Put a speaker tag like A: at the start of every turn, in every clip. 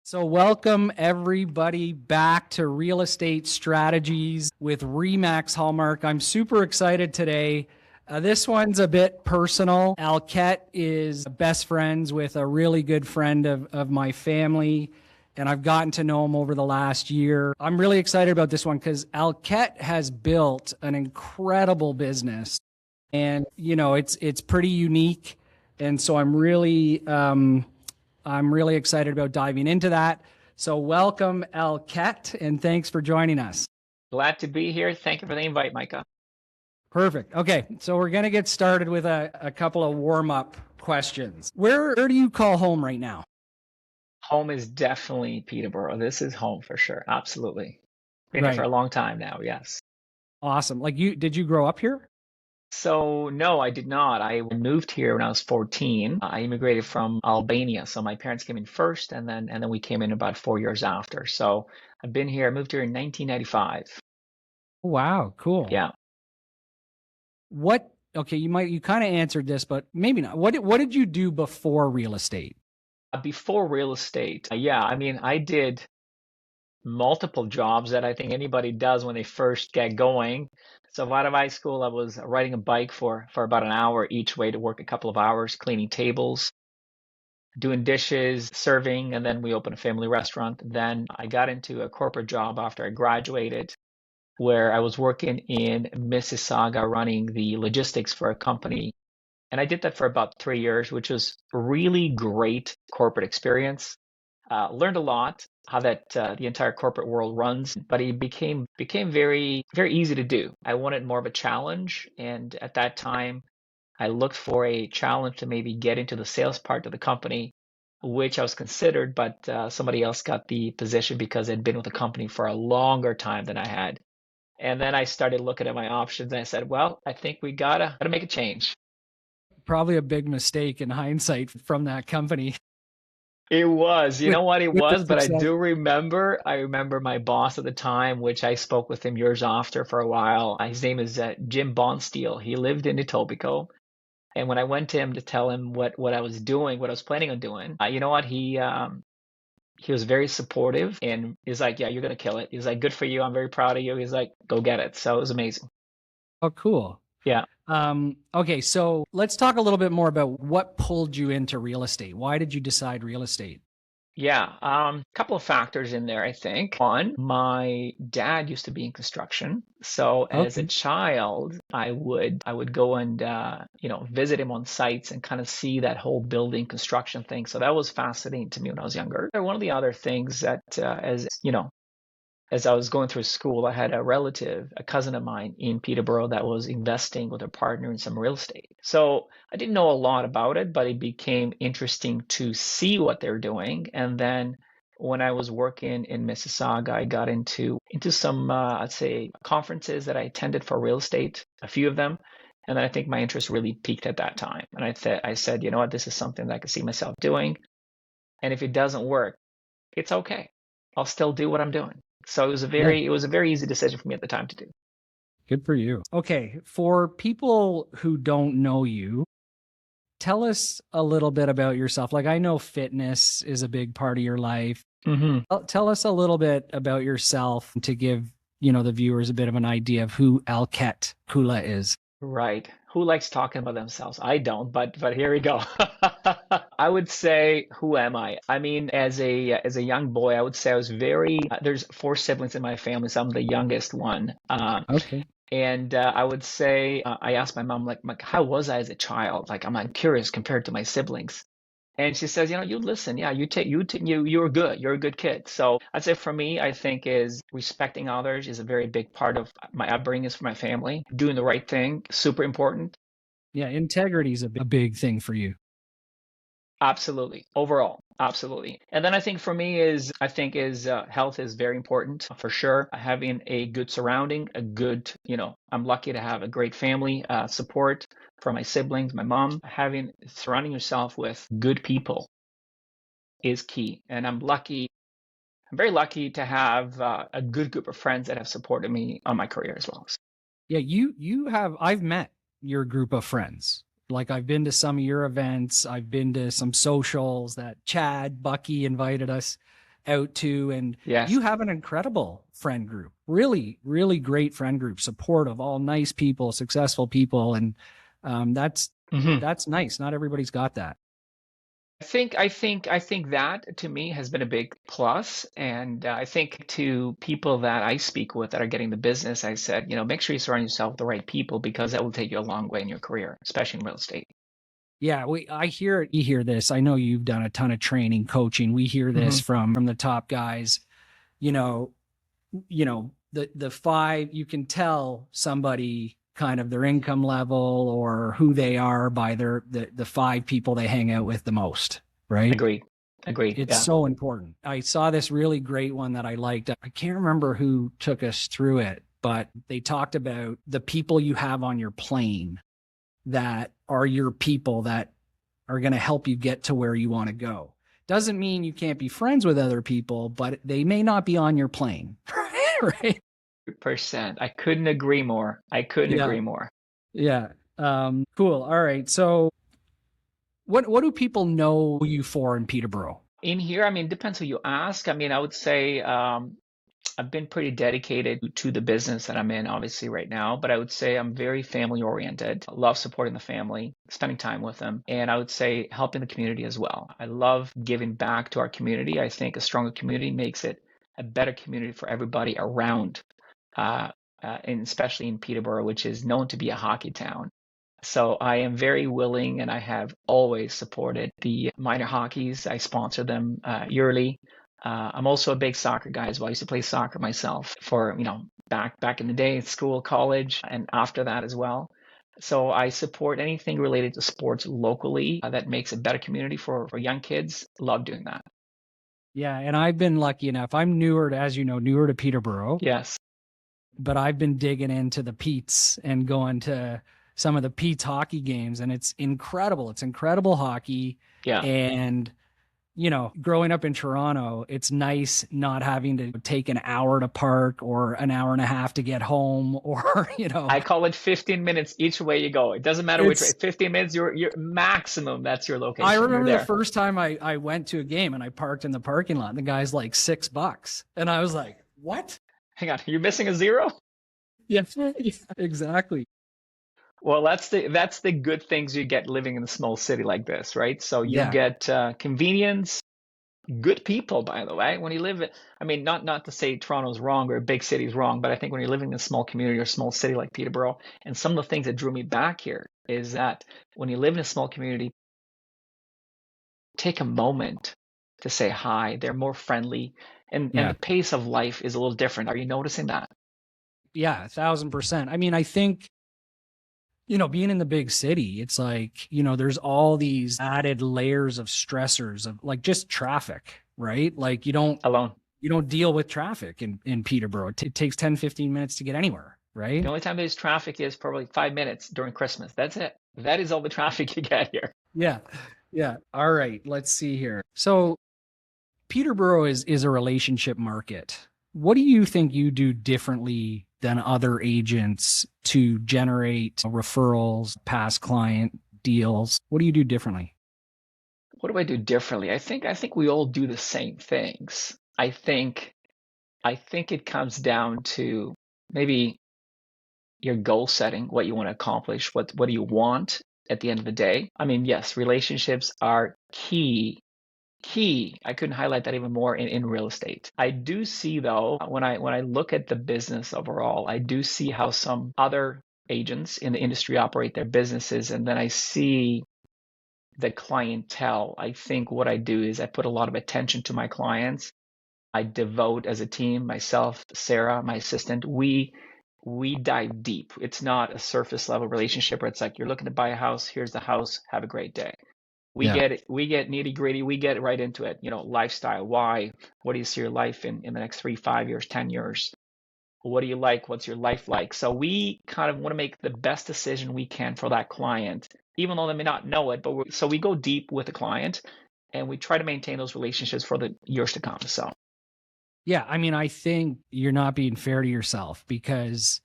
A: So welcome everybody back to Real Estate Strategies with Remax Hallmark. I'm super excited today. This one's a bit personal. Alket is best friends with a really good friend of my family, and I've gotten to know him over the last year. I'm really excited about this one because Alket has built an incredible business, and it's pretty unique, and so I'm really excited about diving into that. So welcome, Alket, and thanks for joining us.
B: Glad to be here. Thank you for the invite, Micah.
A: Perfect. Okay, so we're going to get started with a couple of warm-up questions. Where do you call home right now?
B: Home is definitely Peterborough. This is home for sure. Absolutely. Been here for a long time now, yes.
A: Awesome. Did you grow up here?
B: So no, I did not. I moved here when I was 14. I immigrated from Albania. So my parents came in first and then we came in about 4 years after. So I moved here in 1995.
A: Wow, cool.
B: Yeah.
A: Okay, you kind of answered this, but maybe not. What did you do before real estate?
B: Before real estate, I did multiple jobs that I think anybody does when they first get going. So out of high school, I was riding a bike for about an hour each way to work a couple of hours, cleaning tables, doing dishes, serving, and then we opened a family restaurant. Then I got into a corporate job after I graduated, where I was working in Mississauga running the logistics for a company. And I did that for about 3 years, which was a really great corporate experience. Learned a lot how that the entire corporate world runs, but it became very, very easy to do. I wanted more of a challenge, and at that time, I looked for a challenge to maybe get into the sales part of the company, which I was considered, but somebody else got the position because they'd been with the company for a longer time than I had. And then I started looking at my options, and I said, "Well, I think we gotta make a change."
A: Probably a big mistake in hindsight from that company.
B: It was, you know what it was, but I remember my boss at the time, which I spoke with him years after for a while. His name is Jim Bonsteel. He lived in Etobicoke. And when I went to him to tell him what I was doing, what I was planning on doing, you know what? He was very supportive and he's like, "Yeah, you're gonna kill it." He's like, "Good for you. I'm very proud of you." He's like, "Go get it." So it was amazing.
A: Oh, cool.
B: Yeah.
A: Okay, so let's talk a little bit more about what pulled you into real estate. Why did you decide real estate?
B: Yeah, couple of factors in there, I think. One, my dad used to be in construction, so as a child, I would go and visit him on sites and kind of see that whole building construction thing. So that was fascinating to me when I was younger. One of the other things that, as I was going through school, I had a cousin of mine in Peterborough that was investing with a partner in some real estate. So I didn't know a lot about it, but it became interesting to see what they're doing. And then when I was working in Mississauga, I got into some, I'd say, conferences that I attended for real estate, a few of them. And then I think my interest really peaked at that time. And I said, you know what, this is something that I can see myself doing. And if it doesn't work, it's okay. I'll still do what I'm doing. So it was a very easy decision for me at the time to do.
A: Good for you. Okay, for people who don't know you, tell us a little bit about yourself. Like, I know fitness is a big part of your life.
B: Mm-hmm.
A: Tell us a little bit about yourself to give, the viewers a bit of an idea of who Alket Kulla is.
B: Right. Who likes talking about themselves? I don't, but here we go. I would say, who am I? I mean, as a young boy, I would say I was there's 4 siblings in my family, so I'm the youngest one.
A: Okay.
B: And I would say, I asked my mom, like, how was I as a child? Like, I'm curious compared to my siblings. And she says, you listen, yeah, you're good. You're a good kid. So I'd say for me, I think is respecting others is a very big part of my upbringing is for my family. Doing the right thing, super important.
A: Yeah, integrity is a big thing for you.
B: Absolutely. Overall, absolutely. And then I think for me is health is very important for sure. Having a good surrounding, I'm lucky to have a great family support from my siblings, my mom. Surrounding yourself with good people is key. And I'm very lucky to have a good group of friends that have supported me on my career as well.
A: Yeah, I've met your group of friends. Like, I've been to some of your events. I've been to some socials that Bucky invited us. out to. And
B: Yes.
A: you have an incredible friend group, really, really great friend group, supportive, all nice people, successful people. And that's nice. Not everybody's got that.
B: I think that to me has been a big plus, and I think to people that I speak with that are getting the business, I said, make sure you surround yourself with the right people because that will take you a long way in your career, especially in real estate.
A: Yeah, I hear it. You hear this. I know you've done a ton of training, coaching. We hear this from the top guys. You know, the five, you can tell somebody kind of their income level or who they are by the five people they hang out with the most, right?
B: Agreed.
A: It's
B: Yeah.
A: so important. I saw this really great one that I liked. I can't remember who took us through it, but they talked about the people you have on your plane that are your people that are going to help you get to where you want to go. Doesn't mean you can't be friends with other people, but they may not be on your plane. Right?
B: 100%. I couldn't agree more.
A: Yeah. Cool. All right. So what do people know you for in Peterborough?
B: In here, I mean, depends who you ask. I mean, I would say I've been pretty dedicated to the business that I'm in, obviously, right now, but I would say I'm very family oriented. I love supporting the family, spending time with them, and I would say helping the community as well. I love giving back to our community. I think a stronger community makes it a better community for everybody around, and especially in Peterborough, which is known to be a hockey town. So I am very willing and I have always supported the minor hockeys. I sponsor them yearly. I'm also a big soccer guy as well. I used to play soccer myself for, back in the day, school, college, and after that as well. So I support anything related to sports locally that makes a better community for young kids. Love doing that.
A: Yeah. And I've been lucky enough. I'm newer to Peterborough.
B: Yes.
A: But I've been digging into the Pete's and going to some of the Pete's hockey games, and it's incredible. It's incredible hockey.
B: Yeah.
A: And, growing up in Toronto, it's nice not having to take an hour to park or an hour and a half to get home or,
B: I call it 15 minutes each way you go. It doesn't matter which way. 15 minutes, your maximum, that's your location.
A: I remember the first time I went to a game and I parked in the parking lot and the guy's like $6. And I was like, what?
B: Hang on, you're missing a zero?
A: Yeah, exactly.
B: Well, that's the good things you get living in a small city like this, right? So you get convenience, good people, by the way. When you live, I mean, not to say Toronto's wrong or a big city's wrong, but I think when you're living in a small community or small city like Peterborough, and some of the things that drew me back here is that when you live in a small community, take a moment to say hi. They're more friendly, and the pace of life is a little different. Are you noticing that?
A: Yeah, 1,000%. I mean, I think, being in the big city, it's like, there's all these added layers of stressors of like just traffic, right? Like you don't deal with traffic in Peterborough. It takes 10, 15 minutes to get anywhere, right?
B: The only time there's traffic is probably 5 minutes during Christmas. That's it. That is all the traffic you get here.
A: Yeah. Yeah. All right. Let's see here. So Peterborough is a relationship market. What do you think you do differently than other agents to generate referrals, past client deals? What do you do differently?
B: What do I do differently? I think we all do the same things. I think it comes down to maybe your goal setting, what you want to accomplish, what do you want at the end of the day. I mean, yes, relationships are key. I couldn't highlight that even more in real estate. I do see though, when I look at the business overall, I do see how some other agents in the industry operate their businesses, and then I see the clientele. I think what I do is I put a lot of attention to my clients. I devote as a team, myself, Sarah, my assistant, we dive deep. It's not a surface level relationship where it's like you're looking to buy a house, here's the house, have a great day. We get nitty gritty. We get right into it. Lifestyle. Why? What do you see your life in the next 3, 5 years, 10 years? What do you like? What's your life like? So we kind of want to make the best decision we can for that client, even though they may not know it. But so we go deep with the client, and we try to maintain those relationships for the years to come. So.
A: Yeah, I mean, I think you're not being fair to yourself because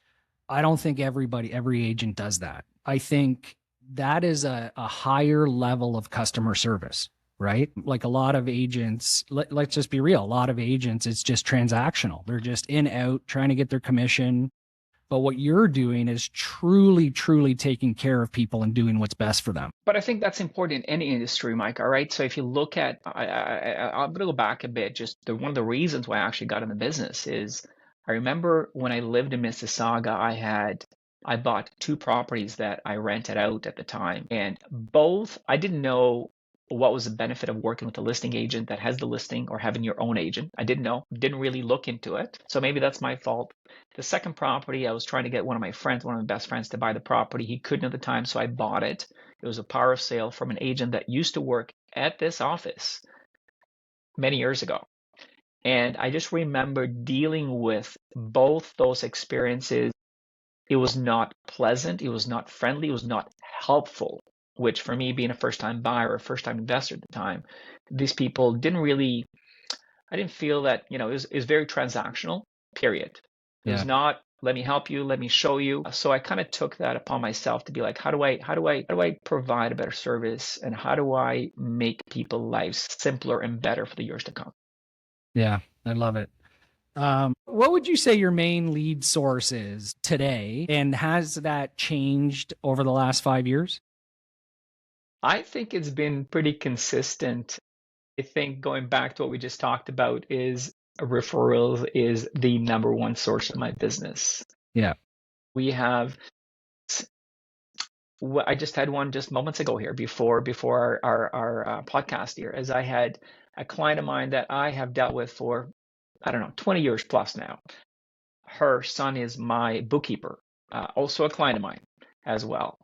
A: I don't think every agent does that. I think that is a higher level of customer service, right? Like a lot of agents, let's just be real. A lot of agents, it's just transactional. They're just in, out, trying to get their commission. But what you're doing is truly, truly taking care of people and doing what's best for them.
B: But I think that's important in any industry, Mike. All right. So if you look at, I'm going to go back a bit. Just one of the reasons why I actually got in the business is I remember when I lived in Mississauga, I bought two properties that I rented out at the time, and both I didn't know what was the benefit of working with a listing agent that has the listing or having your own agent. I didn't know, didn't really look into it. So maybe that's my fault. The second property, I was trying to get one of my friends, one of my best friends, to buy the property. He couldn't at the time, so I bought it. It was a power of sale from an agent that used to work at this office many years ago. And I just remember dealing with both those experiences. It was not pleasant. It was not friendly. It was not helpful, which for me, being a first-time buyer or first-time investor at the time, these people didn't really, I didn't feel that, it was very transactional, period. It was not, let me help you, let me show you. So I kind of took that upon myself to be like, how do I provide a better service, and how do I make people's lives simpler and better for the years to come?
A: Yeah, I love it. What would you say your main lead source is today, and has that changed over the last 5 years?
B: I think it's been pretty consistent. I think going back to what we just talked about is referrals is the number one source of my business.
A: Yeah.
B: We have, I just had one just moments ago here before our podcast here, as I had a client of mine that I have dealt with for, I don't know, 20 years plus now. Her son is my bookkeeper, also a client of mine as well.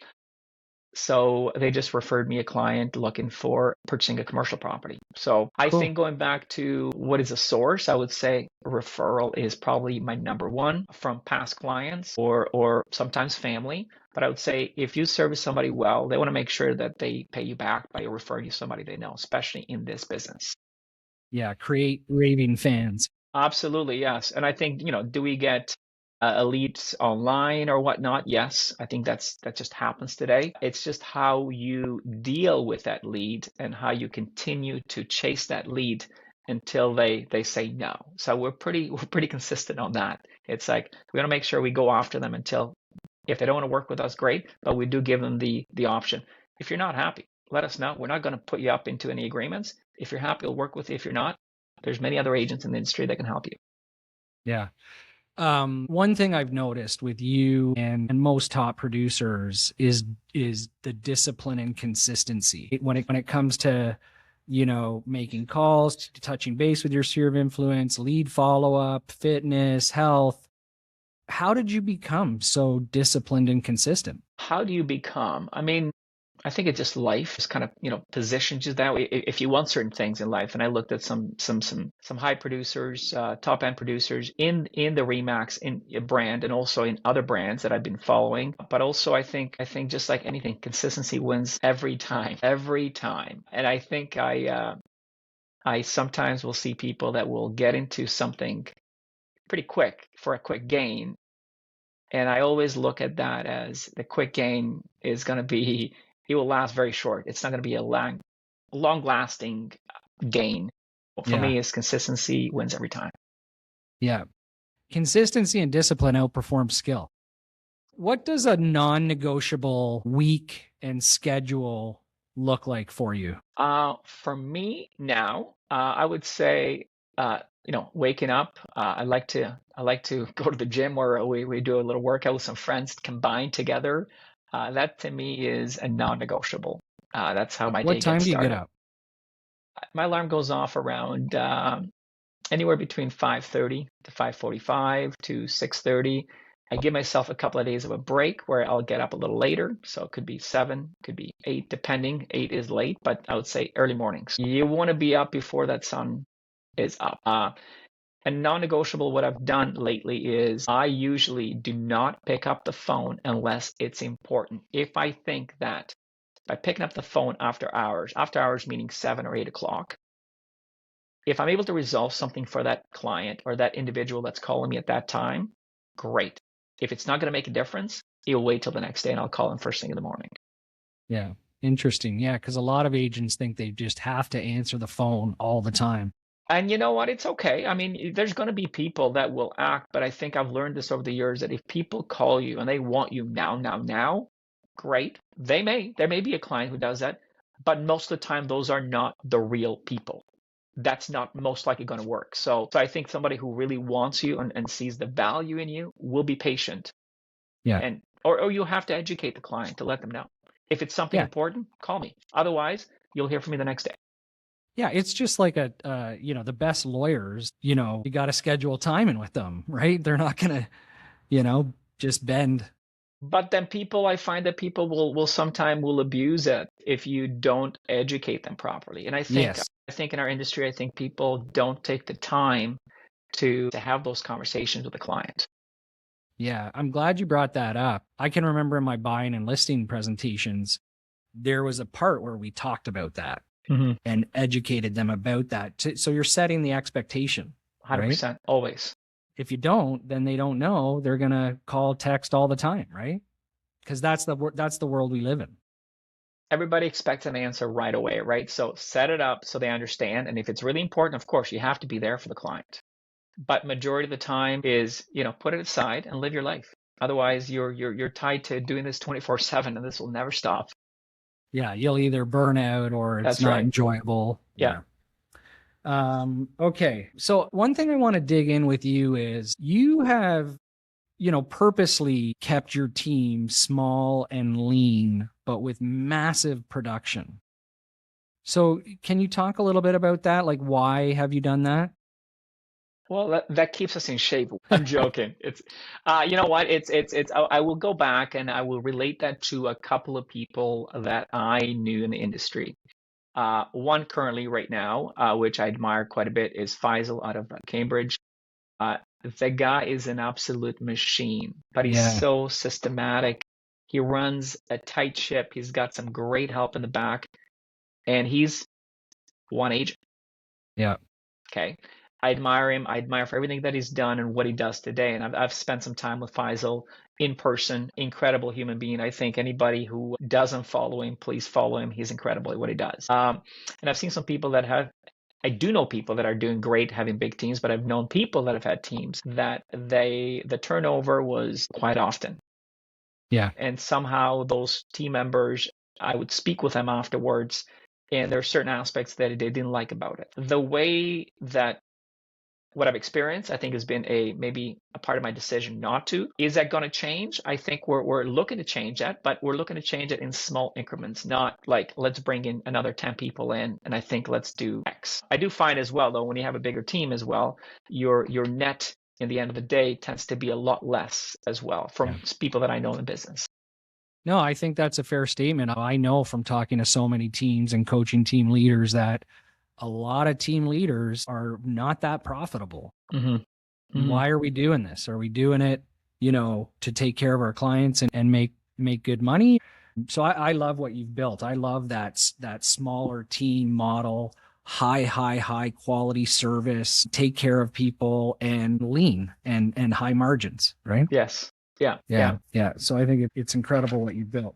B: So they just referred me a client looking for purchasing a commercial property. So I think going back to what is a source, I would say referral is probably my number one from past clients or sometimes family. But I would say if you service somebody well, they want to make sure that they pay you back by referring you somebody they know, especially in this business.
A: Yeah, create raving fans.
B: Absolutely, yes. And I think, do we get elites online or whatnot? Yes, I think that just happens today. It's just how you deal with that lead and how you continue to chase that lead until they say no. So we're pretty consistent on that. It's like we want to make sure we go after them until, if they don't want to work with us, great, but we do give them the option. If you're not happy, let us know. We're not going to put you up into any agreements. If you're happy, we'll work with you. If you're not, there's many other agents in the industry that can help you.
A: Yeah. One thing I've noticed with you and most top producers is the discipline and consistency when it comes to, making calls, touching base with your sphere of influence, lead follow-up, fitness, health. How did you become so disciplined and consistent?
B: How do you become? I mean, I think it's just life just kind of, positions you that way. If you want certain things in life, and I looked at some high producers, top end producers in the Remax brand, and also in other brands that I've been following. But also, I think just like anything, consistency wins every time. And I think I sometimes will see people that will get into something pretty quick for a quick gain. And I always look at that as the quick gain is going to be, it will last very short. It's not going to be a long lasting gain. For me, is consistency wins every time.
A: Yeah. Consistency and discipline outperform skill. What does a non-negotiable week and schedule look like for you?
B: For me now, I would say, waking up. I like to go to the gym where we do a little workout with some friends combined together. That to me is a non-negotiable. That's how my day gets started.
A: What time do you get up?
B: My alarm goes off around anywhere between 5:30 to 5:45 to 6:30. I give myself a couple of days of a break where I'll get up a little later. So it could be 7, could be 8, depending. 8 is late, but I would say early mornings. You want to be up before that sun is up. And non-negotiable, what I've done lately is I usually do not pick up the phone unless it's important. If I think that by picking up the phone after hours meaning 7 or 8 o'clock, if I'm able to resolve something for that client or that individual that's calling me at that time, great. If it's not going to make a difference, you'll wait till the next day and I'll call them first thing in the morning.
A: Yeah. Interesting. Yeah, because a lot of agents think they just have to answer the phone all the time.
B: And you know what? It's okay. I mean, there's going to be people that will act, but I think I've learned this over the years that if people call you and they want you now, great. There may be a client who does that, but most of the time, those are not the real people. That's not most likely going to work. So I think somebody who really wants you and sees the value in you will be patient.
A: Yeah.
B: And or you have to educate the client to let them know. If it's something
A: Yeah.
B: important, call me. Otherwise, you'll hear from me the next day.
A: Yeah, it's just like the best lawyers, you got to schedule time in with them, right? They're not going to, just bend.
B: But then I find that people will sometime will abuse it if you don't educate them properly. And
A: Yes.
B: I think in our industry, I think people don't take the time to have those conversations with the client.
A: Yeah, I'm glad you brought that up. I can remember in my buying and listing presentations, there was a part where we talked about that and educated them about that. So you're setting the expectation.
B: 100%,
A: right?
B: Always.
A: If you don't, then they don't know. They're going to call, text all the time, right? Because that's the world we live in.
B: Everybody expects an answer right away, right? So set it up so they understand. And if it's really important, of course, you have to be there for the client. But majority of the time is, put it aside and live your life. Otherwise, you're tied to doing this 24/7, and this will never stop.
A: Yeah, you'll either burn out or it's
B: That's
A: not
B: right.
A: enjoyable.
B: Yeah.
A: Okay. So one thing I want to dig in with you is you have, purposely kept your team small and lean, but with massive production. So can you talk a little bit about that? Like, why have you done that?
B: Well, that keeps us in shape. I'm joking. It's, you know what? I will go back and I will relate that to a couple of people that I knew in the industry. One currently right now, which I admire quite a bit, is Faisal out of Cambridge. The guy is an absolute machine, but he's so systematic. He runs a tight ship. He's got some great help in the back, and he's one agent.
A: Yeah.
B: Okay. I admire him. I admire for everything that he's done and what he does today. And I've spent some time with Faisal in person. Incredible human being. I think anybody who doesn't follow him, please follow him. He's incredible at what he does. And I've seen some people I do know people that are doing great having big teams, but I've known people that have had teams that the turnover was quite often.
A: Yeah.
B: And somehow those team members, I would speak with them afterwards, and there are certain aspects that they didn't like about it. The way that what I've experienced, I think, has been maybe a part of my decision not to. Is that going to change? I think we're looking to change that, but we're looking to change it in small increments, not like let's bring in another 10 people in, and I think let's do X. I do find as well, though, when you have a bigger team as well, your net in the end of the day tends to be a lot less as well from people that I know in the business.
A: No, I think that's a fair statement. I know from talking to so many teams and coaching team leaders that a lot of team leaders are not that profitable. Why are we doing this? Are we doing it, to take care of our clients and make good money? So I love what you've built. I love that smaller team model, high quality service, take care of people, and lean and high margins, right?
B: Yes. Yeah.
A: So I think it's incredible what you've built.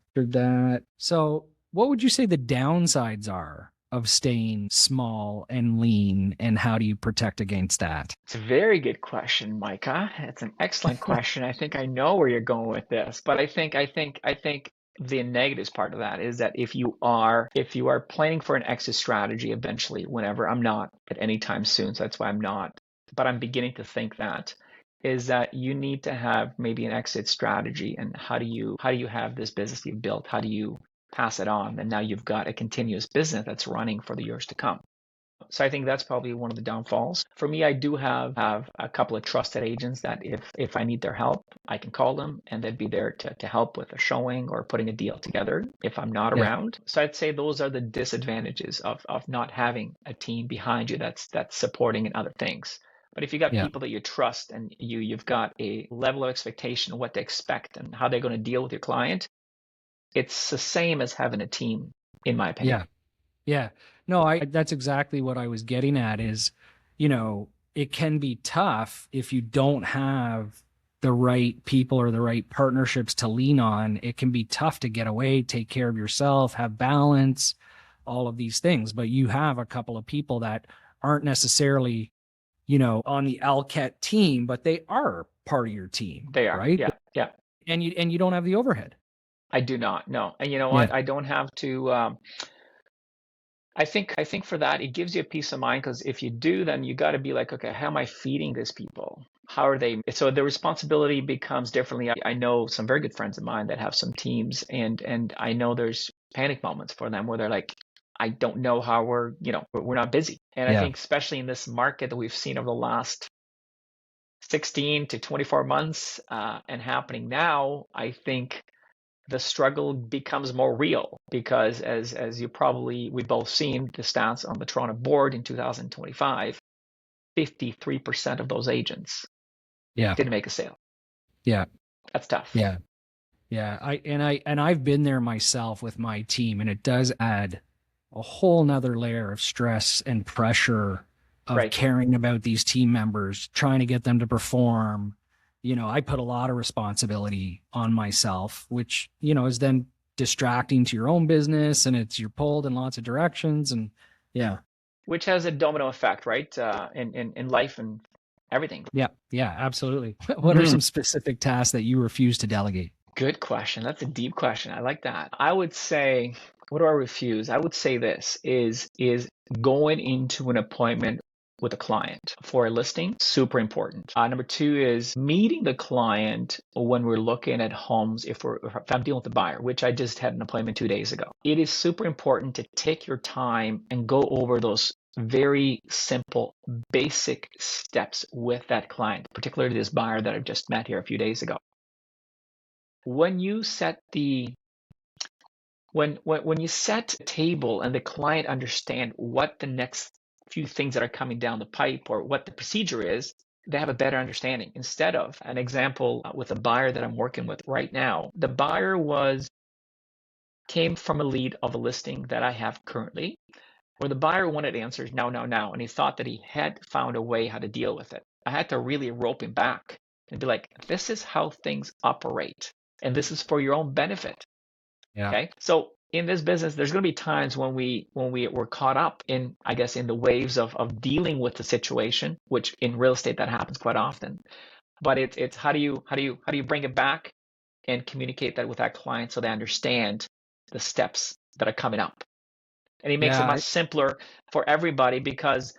A: So what would you say the downsides are of staying small and lean, and how do you protect against that?
B: It's a very good question, Micah. It's an excellent question. I think I know where you're going with this, but I think the negatives part of that is that if you are planning for an exit strategy eventually, whenever, I'm not at any time soon, so that's why I'm not, but I'm beginning to think that is that you need to have maybe an exit strategy, and how do you have this business you've built? How do you pass it on? And now you've got a continuous business that's running for the years to come. So I think that's probably one of the downfalls. For me, I do have a couple of trusted agents that if I need their help, I can call them and they'd be there to help with a showing or putting a deal together if I'm not around. So I'd say those are the disadvantages of not having a team behind you that's supporting in other things. But if you got people that you trust and you've got a level of expectation of what they expect and how they're going to deal with your client, it's the same as having a team, in my opinion.
A: Yeah. No, that's exactly what I was getting at is, it can be tough if you don't have the right people or the right partnerships to lean on, it can be tough to get away, take care of yourself, have balance, all of these things. But you have a couple of people that aren't necessarily, on the Alket team, but they are part of your team,
B: They are.
A: right?
B: Yeah. Yeah.
A: And you don't have the overhead.
B: I do not. No. And you know
A: Yeah.
B: what? I don't have to. I think for that, it gives you a peace of mind, because if you do, then you got to be like, okay, how am I feeding these people? How are they? So the responsibility becomes differently. I know some very good friends of mine that have some teams, and I know there's panic moments for them where they're like, I don't know how we're not busy. And I
A: Yeah.
B: think especially in this market that we've seen over the last 16 to 24 months and happening now, I think the struggle becomes more real, because as we both seen the stats on the Toronto board in 2025, 53% of those agents
A: Yeah.
B: didn't make a sale.
A: Yeah.
B: That's tough.
A: Yeah. Yeah. I've been there myself with my team, and it does add a whole nother layer of stress and pressure of
B: Right.
A: caring about these team members, trying to get them to perform. I put a lot of responsibility on myself, which, is then distracting to your own business, and you're pulled in lots of directions. And yeah.
B: Which has a domino effect, right? In life and everything.
A: Yeah. Yeah, absolutely. What are some specific tasks that you refuse to delegate?
B: Good question. That's a deep question. I like that. I would say, what do I refuse? I would say this is going into an appointment with a client for a listing, super important. Number two is meeting the client when we're looking at homes. If I'm dealing with a buyer, which I just had an appointment 2 days ago, it is super important to take your time and go over those very simple, basic steps with that client, particularly this buyer that I've just met here a few days ago. When you set when you set a table and the client understand what the next few things that are coming down the pipe or what the procedure is, they have a better understanding. Instead of an example with a buyer that I'm working with right now, the buyer came from a lead of a listing that I have currently, where the buyer wanted answers now, and he thought that he had found a way how to deal with it. I had to really rope him back and be like, this is how things operate, and this is for your own benefit.
A: Yeah.
B: Okay. So in this business, there's going to be times when we're caught up in, I guess, in the waves of dealing with the situation, which in real estate that happens quite often. But it's how do you bring it back and communicate that with that client so they understand the steps that are coming up. And it makes it much simpler for everybody, because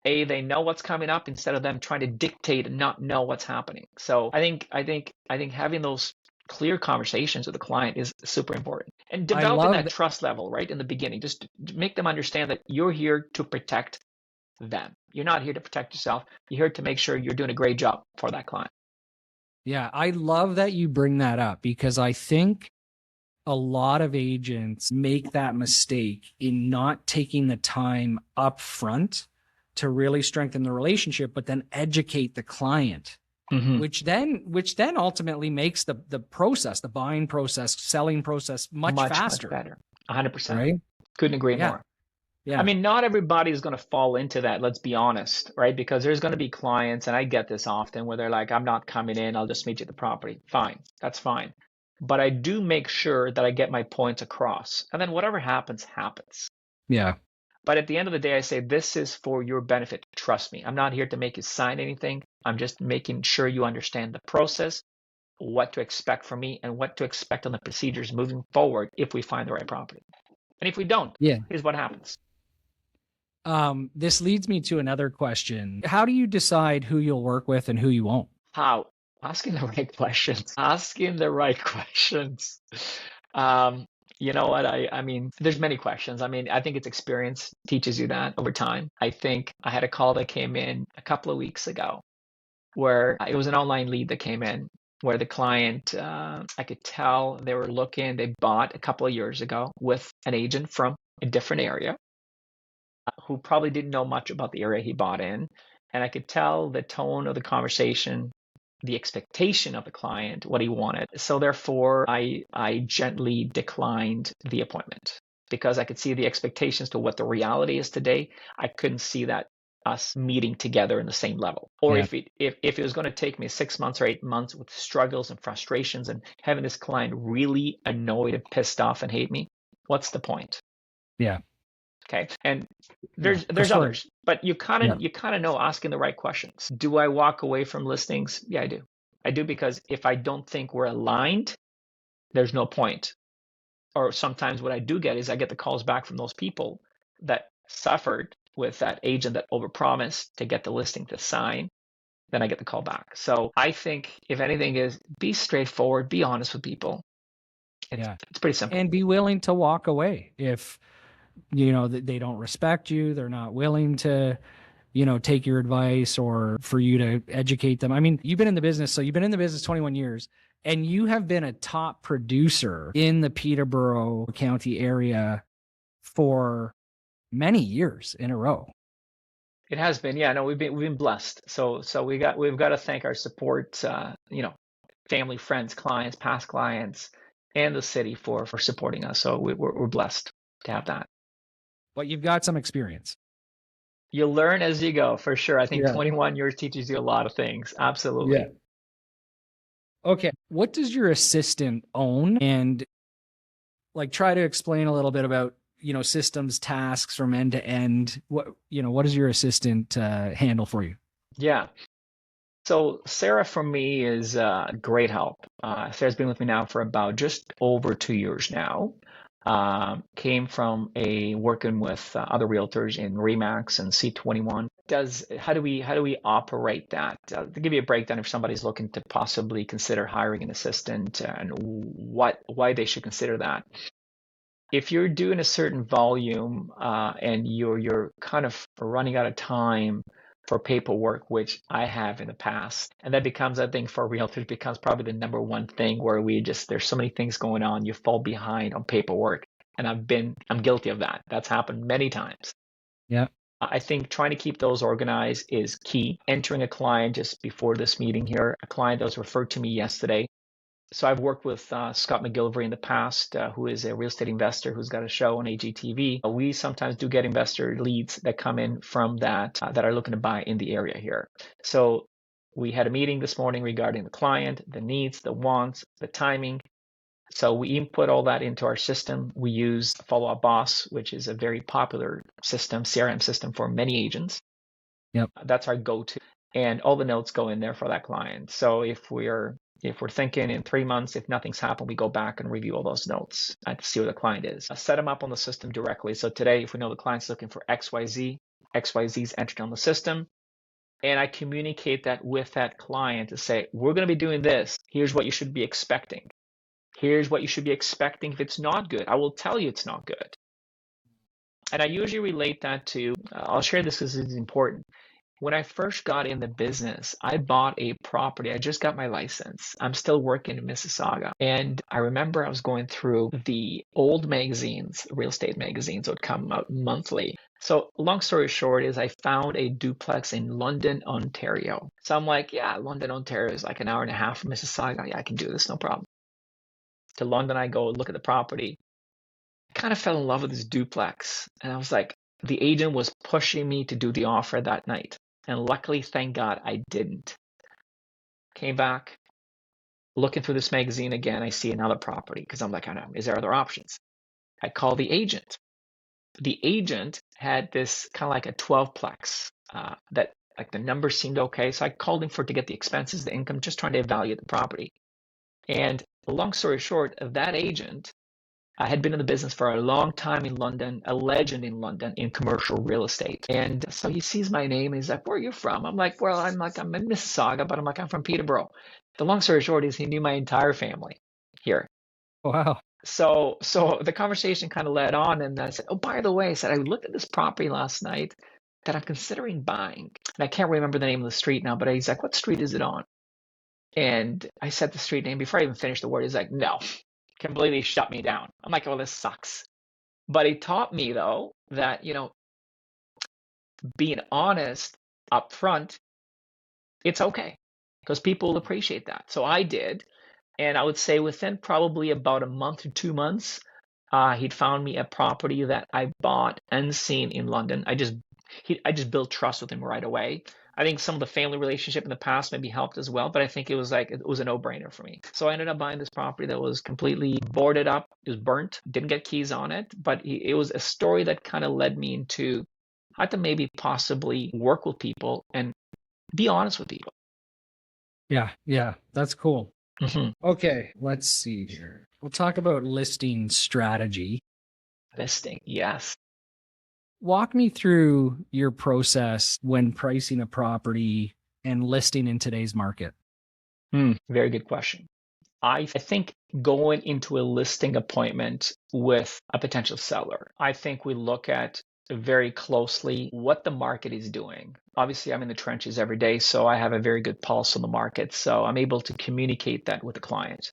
B: they know what's coming up instead of them trying to dictate and not know what's happening. So I think having those clear conversations with the client is super important, and developing that trust level right in the beginning, just to make them understand that you're here to protect them. You're not here to protect yourself. You're here to make sure you're doing a great job for that client.
A: Yeah, I love that you bring that up, because I think a lot of agents make that mistake in not taking the time up front to really strengthen the relationship, but then educate the client. Mm-hmm. Which then ultimately makes the process, the buying process, selling process much faster.
B: Much better. 100%.
A: Right?
B: Couldn't agree more. Yeah. I mean, not everybody is going to fall into that, let's be honest, right? Because there's going to be clients, and I get this often, where they're like, I'm not coming in, I'll just meet you at the property. Fine. That's fine. But I do make sure that I get my points across. And then whatever happens, happens.
A: Yeah.
B: But at the end of the day, I say, this is for your benefit. Trust me. I'm not here to make you sign anything. I'm just making sure you understand the process, what to expect from me, and what to expect on the procedures moving forward if we find the right property. And if we don't, here's what happens.
A: This leads me to another question. How do you decide who you'll work with and who you won't?
B: How? Asking the right questions. Asking the right questions. You know what? I mean, there's many questions. I mean, I think it's experience teaches you that over time. I think I had a call that came in a couple of weeks ago where it was an online lead that came in, where the client, I could tell they were looking, they bought a couple of years ago with an agent from a different area who probably didn't know much about the area he bought in. And I could tell the tone of the conversation, the expectation of the client, what he wanted. So therefore, I gently declined the appointment, because I could see the expectations to what the reality is today. I couldn't see that us meeting together in the same level. Or
A: Yeah.
B: if it was going to take me 6 months or 8 months with struggles and frustrations and having this client really annoyed and pissed off and hate me, what's the point?
A: Yeah.
B: Okay. And
A: Yeah.
B: there's
A: Prefer.
B: others, but you
A: Yeah.
B: kind of know asking the right questions. Do I walk away from listings? Yeah, I do. I do, because if I don't think we're aligned, there's no point. Or sometimes what I do get is I get the calls back from those people that suffered with that agent that overpromised to get the listing to sign. Then I get the call back. So I think if anything is be straightforward, be honest with people.
A: Yeah.
B: It's pretty simple.
A: And be willing to walk away if they don't respect you, they're not willing to take your advice or for you to educate them. I mean, you've been in the business 21 years, and you have been a top producer in the Peterborough County area for many years in a row.
B: It has been, yeah. No, we've been blessed. So we've got to thank our support, family, friends, clients, past clients, and the city for supporting us. So we're blessed to have that.
A: But you've got some experience.
B: You learn as you go, for sure. I think
A: Yeah.
B: 21 years teaches you a lot of things. Absolutely.
A: Yeah. Okay. What does your assistant own? And try to explain a little bit about, systems, tasks from end to end. What does your assistant handle for you?
B: Yeah. So Sarah, for me, is great help. Sarah's been with me now for about just over 2 years now. Came from working with other realtors in Remax and C21. How do we operate that? To give you a breakdown, if somebody's looking to possibly consider hiring an assistant and why they should consider that. If you're doing a certain volume and you're kind of running out of time for paperwork, which I have in the past, and that becomes, I think, for realtors, becomes probably the number one thing where there's so many things going on, you fall behind on paperwork, and I'm guilty of that. That's happened many times.
A: Yeah.
B: I think trying to keep those organized is key. Entering a client just before this meeting here, a client that was referred to me yesterday. So I've worked with Scott McGillivray in the past, who is a real estate investor who's got a show on AGTV. We sometimes do get investor leads that come in from that are looking to buy in the area here. So we had a meeting this morning regarding the client, the needs, the wants, the timing. So we input all that into our system. We use Follow Up Boss, which is a very popular system, CRM system for many agents.
A: Yep.
B: That's our go-to. And all the notes go in there for that client. So if we're thinking in 3 months, if nothing's happened, we go back and review all those notes to see where the client is. Set them up on the system directly. So today, if we know the client's looking for XYZ, XYZ is entered on the system. And I communicate that with that client to say, we're going to be doing this. Here's what you should be expecting. Here's what you should be expecting if it's not good. I will tell you it's not good. And I usually relate that to, I'll share this because it's important. When I first got in the business, I bought a property. I just got my license. I'm still working in Mississauga. And I remember I was going through the old magazines, real estate magazines that would come out monthly. So long story short is I found a duplex in London, Ontario. So I'm like, yeah, London, Ontario is like an hour and a half from Mississauga. Yeah, I can do this, no problem. To London, I go look at the property. I kind of fell in love with this duplex. And I was like, the agent was pushing me to do the offer that night. And luckily, thank God, I didn't. Came back, looking through this magazine again, I see another property because I'm like, I know, is there other options? I call the agent. The agent had this kind of like a 12-plex that like the numbers seemed okay. So I called him to get the expenses, the income, just trying to evaluate the property. And long story short, that agent I had been in the business for a long time in London, a legend in London in commercial real estate. And so he sees my name and he's like, where are you from? I'm like, well, I'm in Mississauga, but I'm from Peterborough. The long story short is he knew my entire family here.
A: Wow.
B: So the conversation kind of led on, and I said, oh, by the way, I said, I looked at this property last night that I'm considering buying. And I can't remember the name of the street now, but he's like, what street is it on? And I said the street name before I even finished the word. He's like, no. Completely shut me down. I'm like, oh, this sucks. But it taught me, though, that, being honest up front, it's okay because people appreciate that. So I did. And I would say within probably about a month or 2 months, he'd found me a property that I bought unseen in London. I just I just built trust with him right away. I think some of the family relationship in the past maybe helped as well, but I think it was a no-brainer for me. So I ended up buying this property that was completely boarded up. It was burnt, didn't get keys on it, but it was a story that kind of led me into how to maybe possibly work with people and be honest with people.
A: Yeah, that's cool.
B: Mhm.
A: Okay, let's see here. We'll talk about listing strategy.
B: Listing, yes.
A: Walk me through your process when pricing a property and listing in today's market.
B: Very good question. I think going into a listing appointment with a potential seller, I think we look at very closely what the market is doing. Obviously, I'm in the trenches every day, so I have a very good pulse on the market. So I'm able to communicate that with the client.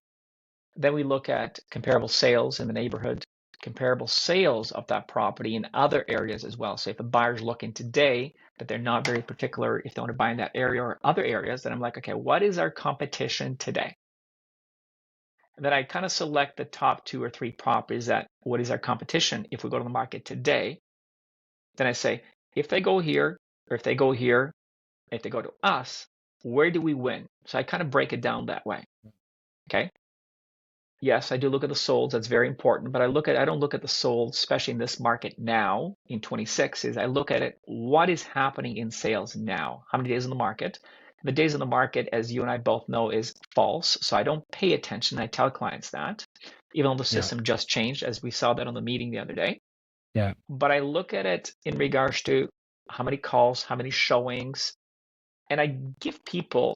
B: Then we look at comparable sales in the neighborhood, comparable sales of that property in other areas as well. So if a buyer's looking today, but they're not very particular if they want to buy in that area or other areas, then I'm like, okay, what is our competition today? And then I kind of select the top 2 or 3 properties that what is our competition if we go to the market today. Then I say, if they go here, or if they go here, if they go to us, where do we win? So I kind of break it down that way. Okay. Yes, I do look at the solds. That's very important. But I don't look at the solds, especially in this market now in 26, is I look at it, what is happening in sales now? How many days in the market? The days in the market, as you and I both know, is false. So I don't pay attention. I tell clients that, even though the system just changed, as we saw that on the meeting the other day.
A: Yeah.
B: But I look at it in regards to how many calls, how many showings, and I give people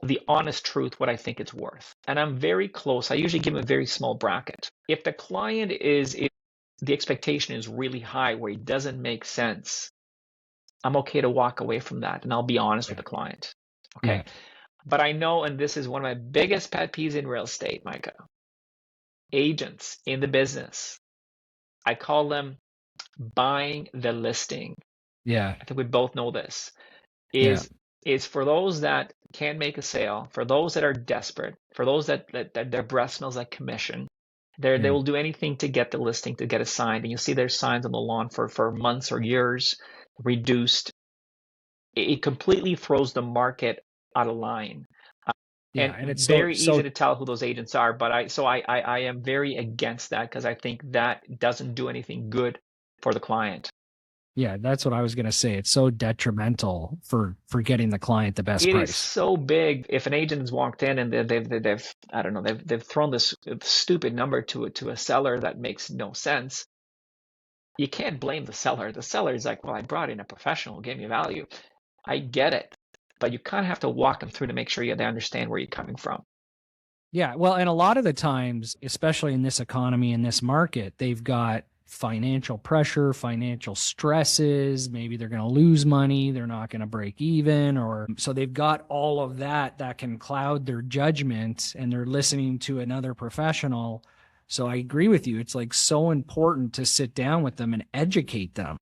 B: the honest truth, what I think it's worth. And I'm very close. I usually give them a very small bracket. If the client the expectation is really high where it doesn't make sense, I'm okay to walk away from that. And I'll be honest with the client. Okay.
A: Yeah.
B: But I know, and this is one of my biggest pet peeves in real estate, Micah, agents in the business, I call them buying the listing.
A: Yeah.
B: I think we both know this.
A: Yeah.
B: Is for those that can't make a sale, for those that are desperate, for those that their breath smells like commission, they will do anything to get the listing, to get it signed. And you see their signs on the lawn for months or years reduced. It completely throws the market out of line.
A: Yeah.
B: And
A: it's
B: very
A: so
B: easy to tell who those agents are. But I am very against that because I think that doesn't do anything good for the client.
A: yeah, that's what I was going to say. It's so detrimental for getting the client the best
B: It
A: price.
B: is so big. If an agent has walked in and they've I don't know, they've thrown this stupid number to a seller that makes no sense, you can't blame the seller. The seller is like, well, I brought in a professional who gave me value. I get it, but you kind of have to walk them through to make sure they understand where you're coming from.
A: Yeah, well, and a lot of the times, especially in this economy, in this market, they've got financial pressure, financial stresses. Maybe they're going to lose money. They're not going to break even. Or so they've got all of that can cloud their judgment, and they're listening to another professional. So I agree with you. It's like so important to sit down with them and educate them.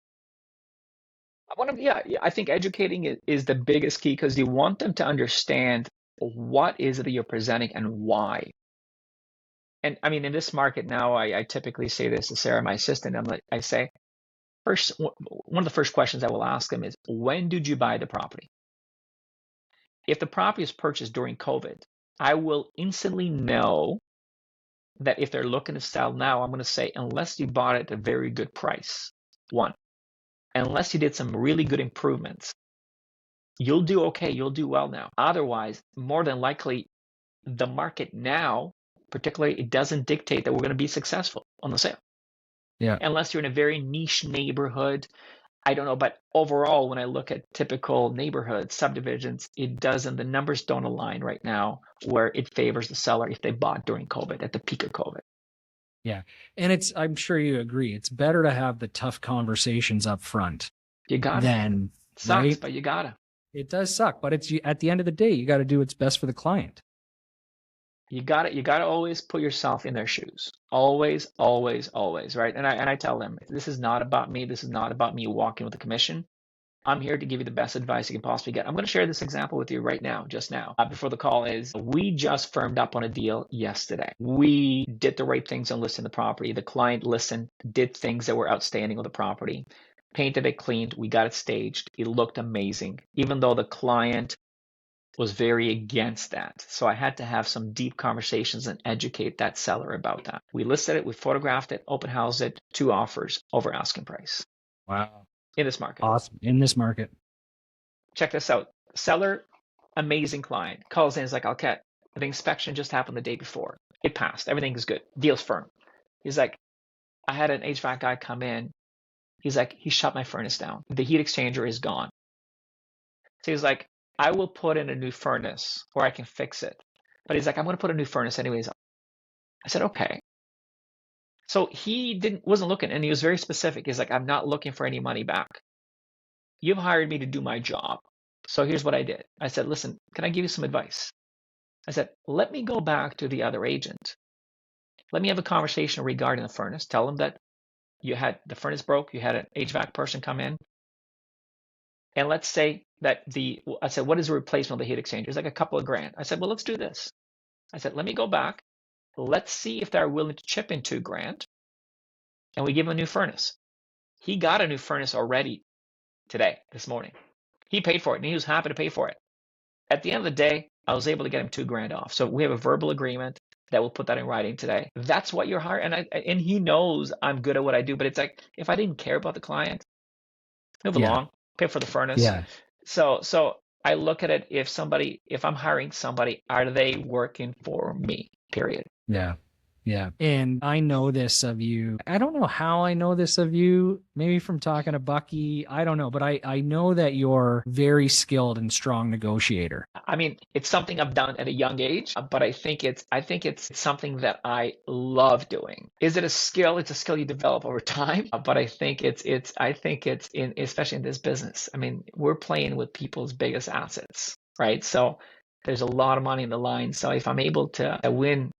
B: I think educating is the biggest key because you want them to understand what is it that you're presenting and why. And I mean, in this market now, I typically say this to Sarah, my assistant. I say, first, one of the first questions I will ask them is, when did you buy the property? If the property is purchased during COVID, I will instantly know that if they're looking to sell now, I'm going to say, unless you bought it at a very good price, one, unless you did some really good improvements, you'll do okay. You'll do well now. Otherwise, more than likely, the market now, particularly, it doesn't dictate that we're going to be successful on the sale.
A: Yeah.
B: Unless you're in a very niche neighborhood. I don't know, but overall, when I look at typical neighborhoods, subdivisions, the numbers don't align right now where it favors the seller if they bought during COVID, at the peak of COVID.
A: Yeah. And I'm sure you agree, it's better to have the tough conversations up front.
B: You got
A: it.
B: Sucks,
A: right?
B: But you gotta.
A: It does suck, but it's at the end of the day, you got to do what's best for the client.
B: You gotta always put yourself in their shoes. Always, always, always, right? And I tell them, this is not about me. This is not about me walking with a commission. I'm here to give you the best advice you can possibly get. I'm going to share this example with you right now, just now, before the call is, we just firmed up on a deal yesterday. We did the right things on listing the property. The client listened, did things that were outstanding with the property. painted it, cleaned, we got it staged. It looked amazing, even though the client was very against that. So I had to have some deep conversations and educate that seller about that. We listed it, we photographed it, open housed it, 2 offers over asking price.
A: Wow.
B: In this market.
A: Awesome. In this market.
B: Check this out. Seller, amazing client, calls in, is like, Alket, the inspection just happened the day before. It passed. Everything is good. Deal's firm. He's like, I had an HVAC guy come in. He's like, he shut my furnace down. The heat exchanger is gone. So he's like, I will put in a new furnace or I can fix it. But he's like, I'm going to put a new furnace anyways. I said, okay. So he wasn't looking, and he was very specific. He's like, I'm not looking for any money back. You've hired me to do my job. So here's what I did. I said, listen, can I give you some advice? I said, let me go back to the other agent. Let me have a conversation regarding the furnace. Tell them that the furnace broke. You had an HVAC person come in. And let's say that I said, what is the replacement of the heat exchanger? It's like a couple of grand. I said, well, let's do this. I said, let me go back. Let's see if they're willing to chip in 2 grand. And we give him a new furnace. He got a new furnace already this morning. He paid for it and he was happy to pay for it. At the end of the day, I was able to get him 2 grand off. So we have a verbal agreement that we'll put that in writing today. That's what you're hiring. And he knows I'm good at what I do, but it's like, if I didn't care about the client, move along, pay for the furnace.
A: Yeah.
B: So I look at it, if I'm hiring somebody, are they working for me? Period.
A: Yeah. Yeah. And I know this of you. I don't know how I know this of you, maybe from talking to Bucky. I don't know, but I know that you're very skilled and strong negotiator.
B: I mean, it's something I've done at a young age, but I think it's something that I love doing. Is it a skill? It's a skill you develop over time, but I think it's especially in this business. I mean, we're playing with people's biggest assets, right? So there's a lot of money in the line. So if I'm able to win,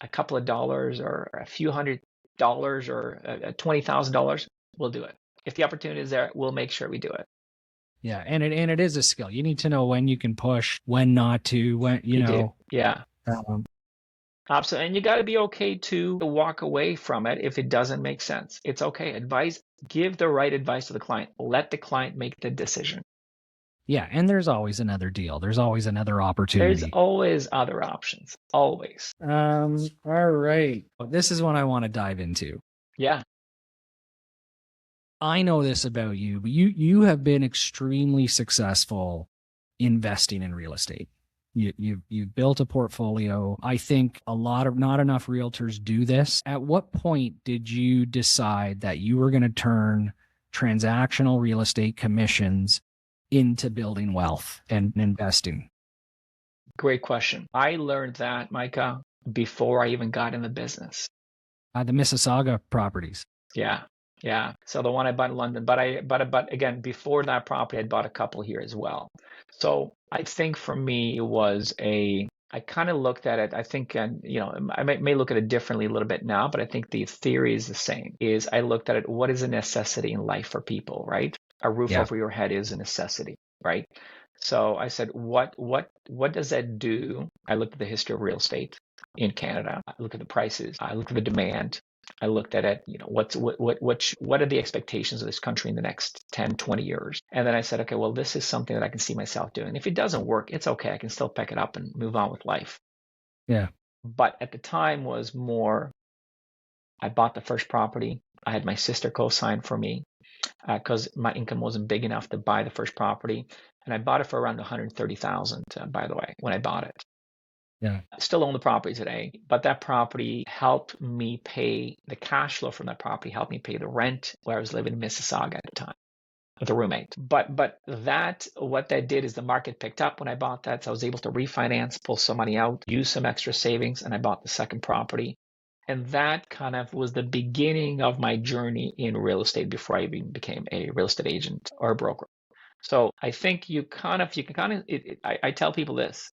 B: a couple of dollars or a few $100 or $20,000, we'll do it. If the opportunity is there, we'll make sure we do it.
A: Yeah, and it is a skill. You need to know when you can push, when not to, when you know.
B: Yeah. Absolutely. And you got to be okay to walk away from it if it doesn't make sense. It's okay. Give the right advice to the client. Let the client make the decision.
A: Yeah, and there's always another deal. There's always another opportunity.
B: There's always other options. Always.
A: All right. This is what I want to dive into.
B: Yeah.
A: I know this about you, but you have been extremely successful investing in real estate. You've built a portfolio. I think not enough realtors do this. At what point did you decide that you were going to turn transactional real estate commissions into building wealth and investing?
B: Great question. I learned that, Micah, before I even got in the business.
A: The Mississauga properties.
B: Yeah. So the one I bought in London, but again, before that property, I'd bought a couple here as well. So I think for me, it was I kind of looked at it. I think, I may look at it differently a little bit now, but I think the theory is the same. I looked at it, what is a necessity in life for people, right? A roof over your head is a necessity, right? So I said, what does that do? I looked at the history of real estate in Canada. I looked at the prices. I looked at the demand. I looked at it, what are the expectations of this country in the next 10, 20 years? And then I said, okay, well, this is something that I can see myself doing. If it doesn't work, it's okay. I can still pick it up and move on with life.
A: Yeah.
B: But at the time was more, I bought the first property. I had my sister co-sign for me because my income wasn't big enough to buy the first property. And I bought it for around $130,000, by the way, when I bought it.
A: Yeah.
B: I still own the property today, but that property helped me pay the cash flow from that property, helped me pay the rent where I was living in Mississauga at the time with a roommate. But what that did is the market picked up when I bought that. So I was able to refinance, pull some money out, use some extra savings, and I bought the second property. And that kind of was the beginning of my journey in real estate before I even became a real estate agent or a broker. So I think I tell people this.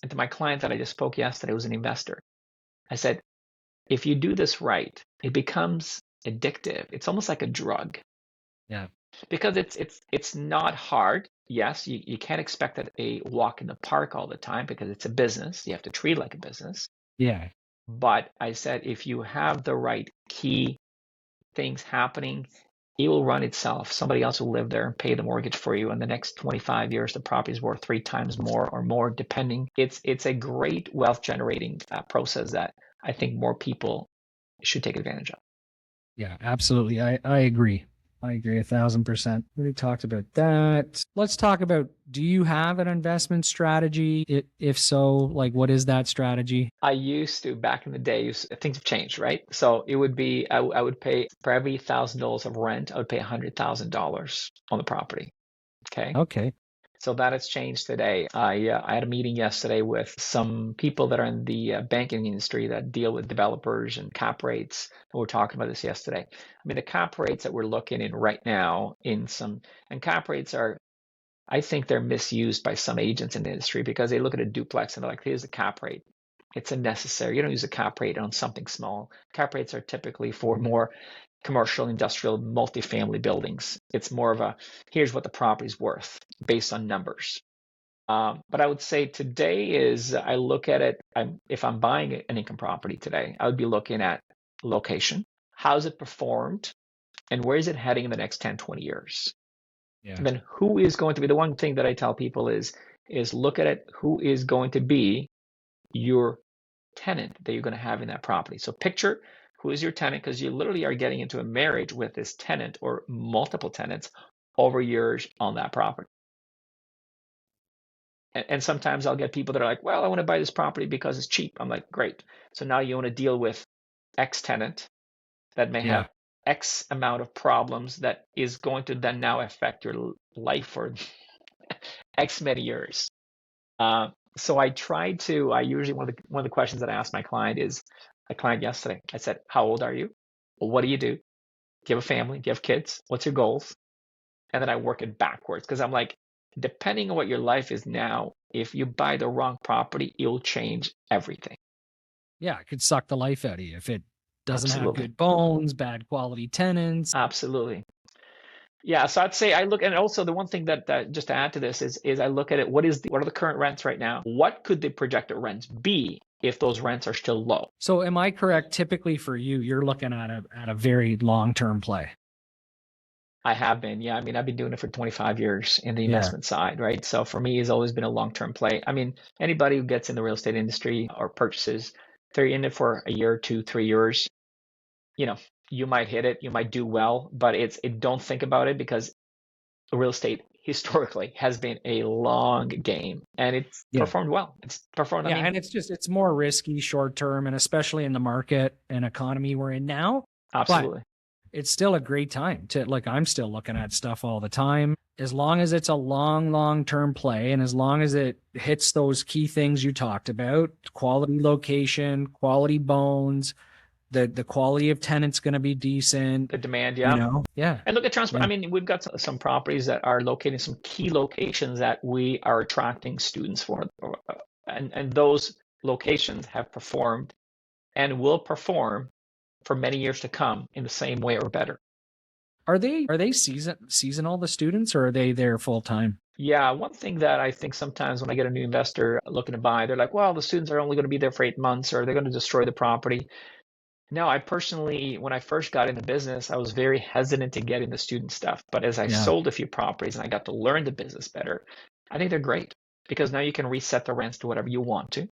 B: And to my client that I just spoke yesterday, who's an investor, I said, if you do this right, it becomes addictive. It's almost like a drug.
A: Yeah.
B: Because it's not hard. Yes, you can't expect that a walk in the park all the time because it's a business. You have to treat it like a business.
A: Yeah.
B: But I said, if you have the right key things happening, it will run itself. Somebody else will live there and pay the mortgage for you. And the next 25 years, the property is worth 3 times more or more, depending. It's a great wealth generating process that I think more people should take advantage of.
A: Yeah, absolutely. I agree. I agree 1,000%. We already talked about that. Let's talk about, do you have an investment strategy? If so, like, what is that strategy?
B: I used to, back in the day, things have changed, right? So it would be, I would pay for every $1,000 of rent, I would pay $100,000 on the property. Okay.
A: Okay.
B: So that has changed today. I had a meeting yesterday with some people that are in the banking industry that deal with developers and cap rates. And we were talking about this yesterday. I mean, the cap rates that we're looking in right now and cap rates are, I think they're misused by some agents in the industry because they look at a duplex and they're like, here's the cap rate. It's unnecessary. You don't use a cap rate on something small. Cap rates are typically for more commercial, industrial, multifamily buildings. It's more of a, here's what the property's worth based on numbers. But I would say today is, I look at it, if I'm buying an income property today, I would be looking at location, how's it performed, and where is it heading in the next 10, 20 years?
A: Yeah.
B: And then who is going to be, the one thing that I tell people is look at it, who is going to be your tenant that you're going to have in that property. So picture who is your tenant, because you literally are getting into a marriage with this tenant or multiple tenants over years on that property. And sometimes I'll get people that are like, well, I want to buy this property because it's cheap. I'm like, great. So now you want to deal with X tenant that may have X amount of problems that is going to then now affect your life for X many years. So I usually, one of the questions that I ask my client is, a client yesterday, I said, how old are you? Well, what do? Do you have a family? Do you have kids? What's your goals? And then I work it backwards, because I'm like, depending on what your life is now, if you buy the wrong property, it'll change everything.
A: Yeah, it could suck the life out of you if it doesn't have
B: Absolutely.
A: good bones, bad quality tenants.
B: Absolutely. Yeah, so I'd say I look, and also the one thing that just to add to this is I look at it, what are the current rents right now? What could the projected rents be if those rents are still low?
A: So am I correct? Typically for you, you're looking at a very long-term play.
B: I have been, yeah. I mean, I've been doing it for 25 years in the investment side, right? So for me, it's always been a long-term play. I mean, anybody who gets in the real estate industry or purchases, they're in it for a year, 2, 3 years. You know, you might hit it, you might do well, but don't think about it, because real estate historically has been a long game, and it's performed well. It's performed.
A: Yeah, I mean, and it's more risky short term, and especially in the market and economy we're in now.
B: Absolutely.
A: But it's still a great time to, like, I'm still looking at stuff all the time. As long as it's a long-term play, and as long as it hits those key things you talked about, quality location, quality bones, the quality of tenant's going to be decent.
B: The demand, yeah. And look at transport. I mean, we've got some properties that are located in some key locations that we are attracting students for. And those locations have performed and will perform for many years to come in the same way or better.
A: Are they seasonal, the students, or are they there full time?
B: Yeah, one thing that I think sometimes when I get a new investor looking to buy, they're like, well, the students are only going to be there for 8 months, or they're going to destroy the property. No, I personally, when I first got into business, I was very hesitant to get into student stuff. But as I sold a few properties and I got to learn the business better, I think they're great, because now you can reset the rents to whatever you want to.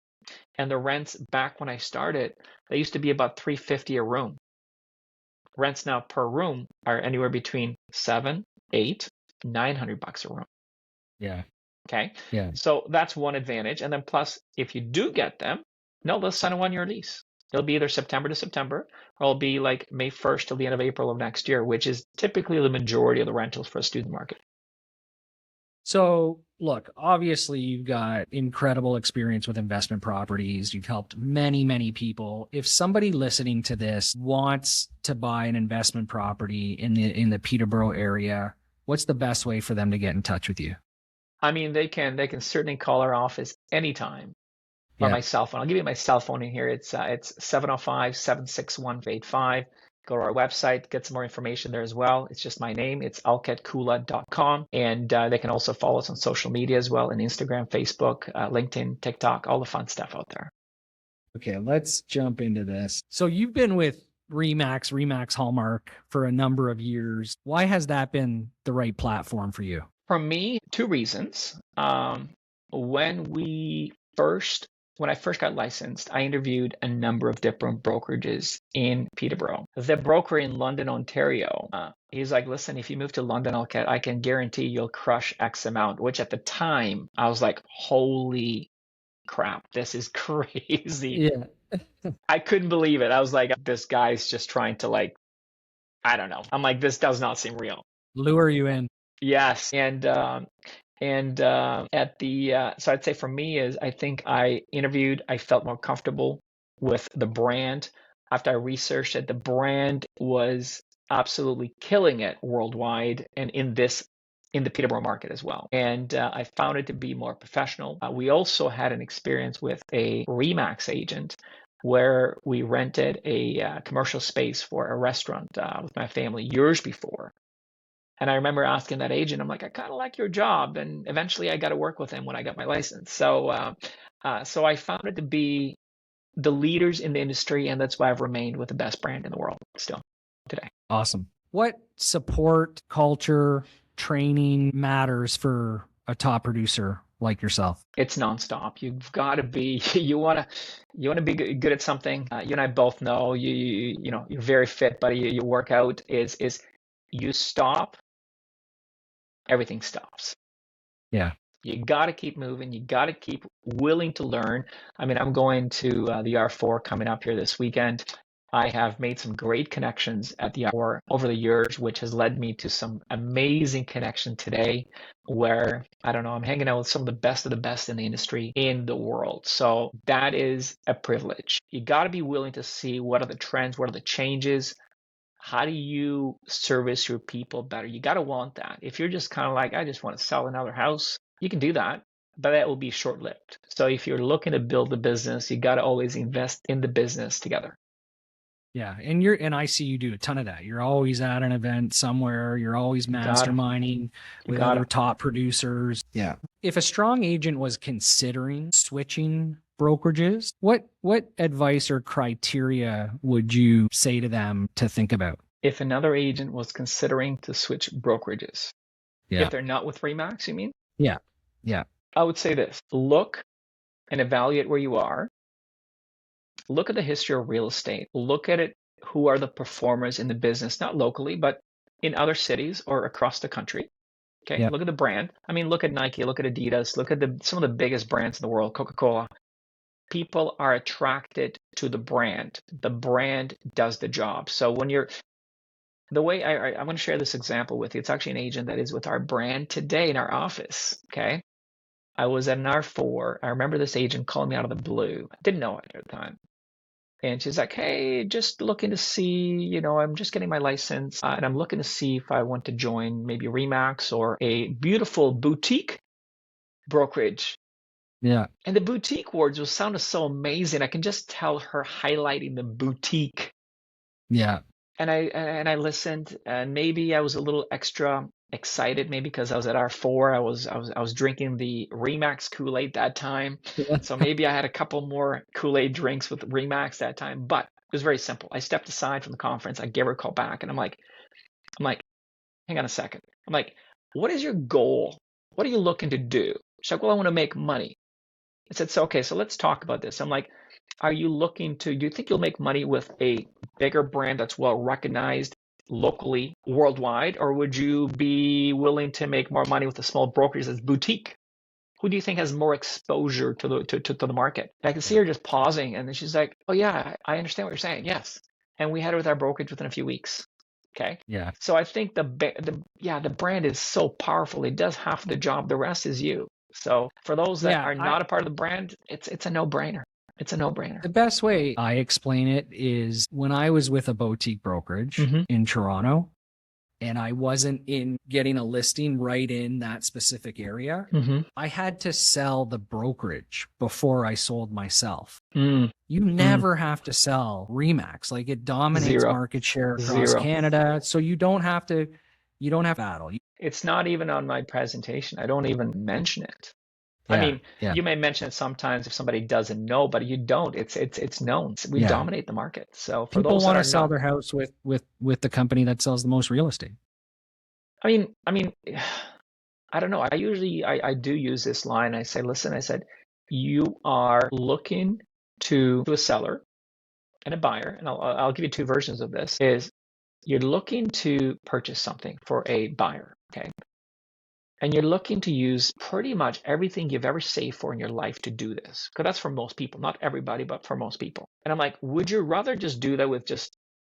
B: And the rents back when I started, they used to be about $350 a room. Rents now per room are anywhere between $700, $800, $900 a room.
A: Yeah.
B: Okay.
A: Yeah.
B: So that's one advantage. And then plus, if you do get them, no, they'll sign a 1-year lease. It'll be either September to September, or it'll be like May 1st till the end of April of next year, which is typically the majority of the rentals for a student market.
A: So look, obviously you've got incredible experience with investment properties. You've helped many, many people. If somebody listening to this wants to buy an investment property in the Peterborough area, what's the best way for them to get in touch with you? I
B: mean, they can certainly call our office anytime. On my cell phone. I'll give you my cell phone in here. It's 705-761-85. Go to our website, get some more information there as well. It's just my name. It's alketkulla.com. And they can also follow us on social media as well, on Instagram, Facebook, LinkedIn, TikTok, all the fun stuff out there. Okay, let's jump into this. So you've been with
A: Remax Hallmark for a number of years. Why has that been the right platform for you?
B: For me, two reasons. When we first, when I first got licensed, I interviewed a number of different brokerages in Peterborough. The broker in London, Ontario, he's like, listen, if you move to London, I can guarantee you'll crush X amount, which at the time I was like, holy crap, this is crazy.
A: Yeah.
B: I couldn't believe it. I was like, this guy's just trying to like, I don't know. I'm like, this does not seem real.
A: Lure you in.
B: Yes, at the so I'd say for me is I think I interviewed, I felt more comfortable with the brand. After I researched it, the brand was absolutely killing it worldwide and in the Peterborough market as well. And I found it to be more professional. We also had an experience with a Remax agent where we rented a commercial space for a restaurant with my family years before. And I remember asking that agent, I'm like, I kind of like your job. And eventually I got to work with him when I got my license. So I found it to be the leaders in the industry. And that's why I've remained with the best brand in the world still today.
A: Awesome. What support, culture, training matters for a top producer like yourself?
B: It's nonstop. You've got to be, you want to be good at something. You and I both know you know, you're very fit, buddy. You work out is you stop, everything stops.
A: Yeah.
B: You got to keep moving. You got to keep willing to learn. I mean, I'm going to the R4 coming up here this weekend. I have made some great connections at the R4 over the years, which has led me to some amazing connection today where, I don't know, I'm hanging out with some of the best in the industry in the world. So that is a privilege. You got to be willing to see what are the trends, what are the changes. How do you service your people better? You got to want that. If you're just kind of like, I just want to sell another house, you can do that, but that will be short-lived. So if you're looking to build a business, you got to always invest in the business together.
A: Yeah. And I see you do a ton of that. You're always at an event somewhere. You're always masterminding with other top producers. Yeah. If a strong agent was considering switching brokerages, what advice or criteria would you say to them to think about?
B: If another agent was considering to switch brokerages, if they're not with Remax, you mean?
A: Yeah.
B: I would say this: look and evaluate where you are. Look at the history of real estate. Look at it. Who are the performers in the business, not locally, but in other cities or across the country? Okay. Look at the brand. I mean, look at Nike, look at Adidas, look at some of the biggest brands in the world, Coca-Cola. People are attracted to the brand. The brand does the job. So when you're the way I'm going to share this example with you. It's actually an agent that is with our brand today in our office. Okay. I was at an R4. I remember this agent calling me out of the blue. I didn't know it at the time. And she's like, hey, just looking to see, you know, I'm just getting my license and I'm looking to see if I want to join maybe Remax or a beautiful boutique brokerage.
A: Yeah.
B: And the boutique words will sound so amazing. I can just tell her highlighting the boutique.
A: Yeah.
B: And I listened, and maybe I was a little extra excited, maybe because I was at R4. I was drinking the Remax Kool-Aid that time. So maybe I had a couple more Kool-Aid drinks with Remax that time. But it was very simple. I stepped aside from the conference. I gave her a call back, and I'm like, hang on a second. I'm like, what is your goal? What are you looking to do? She's like, well, I want to make money. I said, so okay, so let's talk about this. I'm like, do you think you'll make money with a bigger brand that's well recognized locally, worldwide, or would you be willing to make more money with a small brokerage that's boutique? Who do you think has more exposure to the market? And I can see her just pausing, and then she's like, oh yeah, I understand what you're saying. Yes. And we had her with our brokerage within a few weeks. Okay.
A: Yeah.
B: So I think the brand is so powerful. It does half the job. The rest is you. So for those that are not a part of the brand, it's a no-brainer. It's a no-brainer.
A: The best way I explain it is when I was with a boutique brokerage in Toronto and I wasn't in getting a listing right in that specific area, I had to sell the brokerage before I sold myself. You never have to sell Remax. Like it dominates market share across Canada. So you don't have to battle.
B: It's not even on my presentation. I don't even mention it. I
A: Yeah.
B: mean,
A: Yeah.
B: you may mention it sometimes if somebody doesn't know, but you don't. It's known. We
A: Yeah.
B: dominate the market. So for
A: People
B: those that
A: want to
B: are
A: sell
B: not,
A: their house with the company that sells the most real estate.
B: I mean, I don't know. I do use this line. I say, listen, I said, you are looking to a seller and a buyer, and I'll give you two versions of this. Is you're looking to purchase something for a buyer, okay? And you're looking to use pretty much everything you've ever saved for in your life to do this. Because that's for most people, not everybody, but for most people. And I'm like, would you rather just do that with just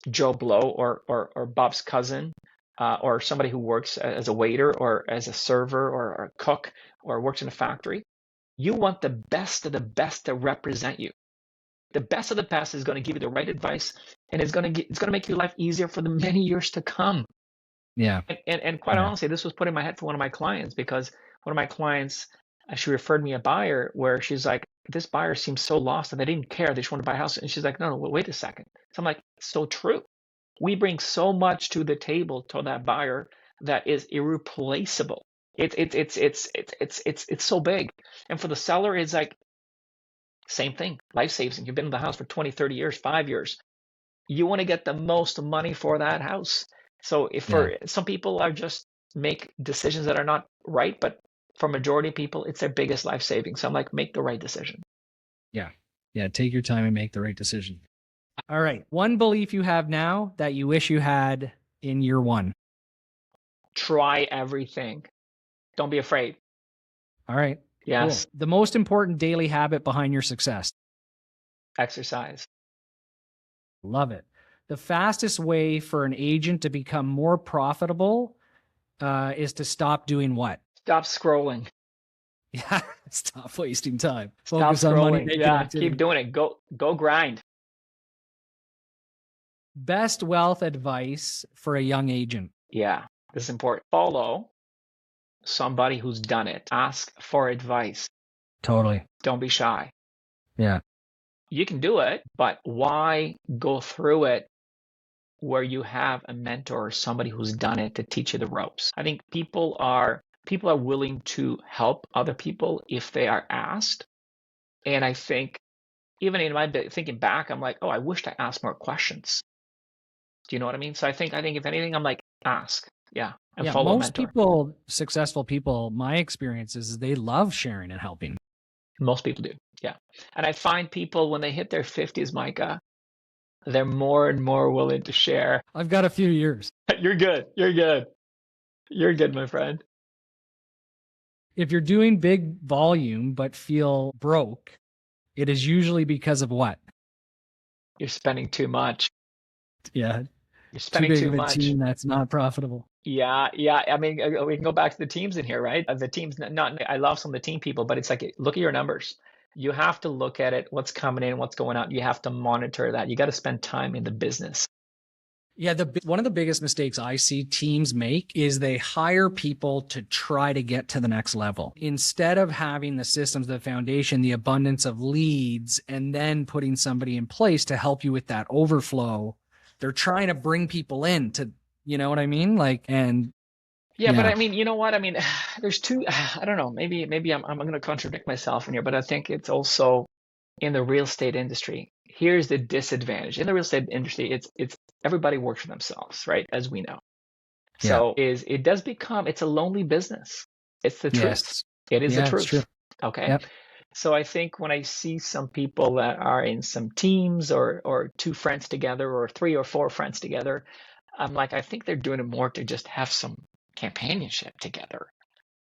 B: Joe Blow or Bob's cousin, or somebody who works as a waiter or as a server or a cook or works in a factory? You want the best of the best to represent you. The best of the best is going to give you the right advice, and it's going to make your life easier for the many years to come.
A: Yeah.
B: And quite
A: Yeah.
B: honestly, this was put in my head for one of my clients, because one of my clients, she referred me a buyer where she's like, this buyer seems so lost and they didn't care. They just want to buy a house. And she's like, no, wait a second. So I'm like, so true. We bring so much to the table to that buyer that is irreplaceable. It's so big. And for the seller, it's like same thing. Life saving. You've been in the house for 20, 30 years, 5 years. You want to get the most money for that house. So if
A: Yeah.
B: for some people are just make decisions that are not right, but for majority of people, it's their biggest life saving. So I'm like, make the right decision.
A: Yeah. Yeah. Take your time and make the right decision. All right. One belief you have now that you wish you had in year one.
B: Try everything. Don't be afraid.
A: All right.
B: Yes.
A: Cool. The most important daily habit behind your success.
B: Exercise.
A: Love it. The fastest way for an agent to become more profitable is to stop doing what?
B: Stop scrolling.
A: Yeah. Stop wasting time.
B: Stop
A: Focus on money
B: scrolling.
A: making
B: Yeah.
A: activity.
B: Keep doing it. Go grind.
A: Best wealth advice for a young agent.
B: Yeah. This is important. Follow somebody who's done it. Ask for advice.
A: Totally.
B: Don't be shy.
A: Yeah.
B: You can do it, but why go through it where you have a mentor or somebody who's done it to teach you the ropes? I think people are willing to help other people if they are asked. And I think even in my thinking back, I'm like, oh, I wished I asked more questions. Do you know what I mean? So I think if anything, I'm like, ask. Yeah. And
A: Yeah.
B: follow a
A: Most
B: mentor.
A: people, successful people, my experience is they love sharing and helping.
B: Most people do. Yeah. And I find people when they hit their 50s, Micah, they're more and more willing to share.
A: I've got a few years.
B: You're good. You're good. You're good, my friend.
A: If you're doing big volume but feel broke, it is usually because of what?
B: You're spending too much.
A: Yeah.
B: You're
A: Too
B: spending
A: big
B: too
A: of a
B: much.
A: team that's not profitable.
B: Yeah, yeah. I mean, we can go back to the teams in here, right? The teams, not, I love some of the team people, but it's like, look at your numbers. You have to look at it, what's coming in, what's going out. You have to monitor that. You got to spend time in the business.
A: Yeah, one of the biggest mistakes I see teams make is they hire people to try to get to the next level. Instead of having the systems, the foundation, the abundance of leads, and then putting somebody in place to help you with that overflow, they're trying to bring people in to, you know what I mean? Like, and
B: Yeah, but I mean, you know what? I mean, there's two, I don't know, maybe I'm going to contradict myself in here, but I think it's also in the real estate industry. Here's the disadvantage. In the real estate industry, it's everybody works for themselves, right? As we know. So it does become, it's a lonely business. It's the truth.
A: Yes.
B: It is the
A: It's
B: truth.
A: true.
B: Okay.
A: Yep.
B: So I think when I see some people that are in some teams or two friends together or three or four friends together, I'm like, I think they're doing it more to just have some companionship together,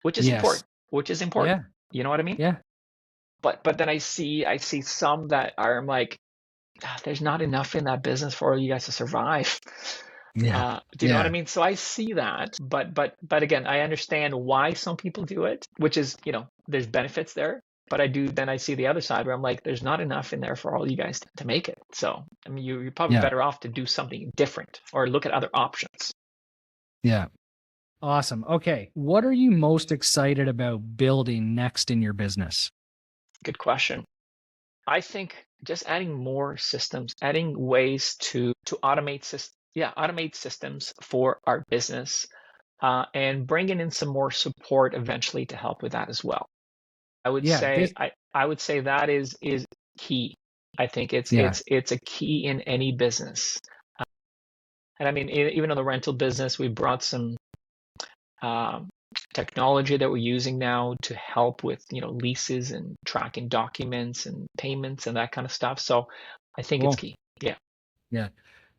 B: which is important, which is important.
A: Yeah.
B: You know what I mean?
A: Yeah.
B: But then I see some that are, I'm like, there's not enough in that business for you guys to survive.
A: Yeah.
B: Do you know what I mean? So I see that, but again, I understand why some people do it, which is, there's benefits there. But I see the other side where I'm like, there's not enough in there for all you guys to make it. So, I mean, you're probably better off to do something different or look at other options.
A: Yeah. Awesome. Okay. What are you most excited about building next in your business?
B: Good question. I think just adding more systems, adding ways to automate systems for our business, and bringing in some more support eventually to help with that as well. I would
A: Yeah,
B: say
A: this,
B: I would say that is key. I think
A: yeah,
B: it's a key in any business. And I mean, even in the rental business, we brought some um, technology that we're using now to help with, leases and tracking documents and payments and that kind of stuff. So I think it's
A: cool.
B: key. Yeah.
A: Yeah.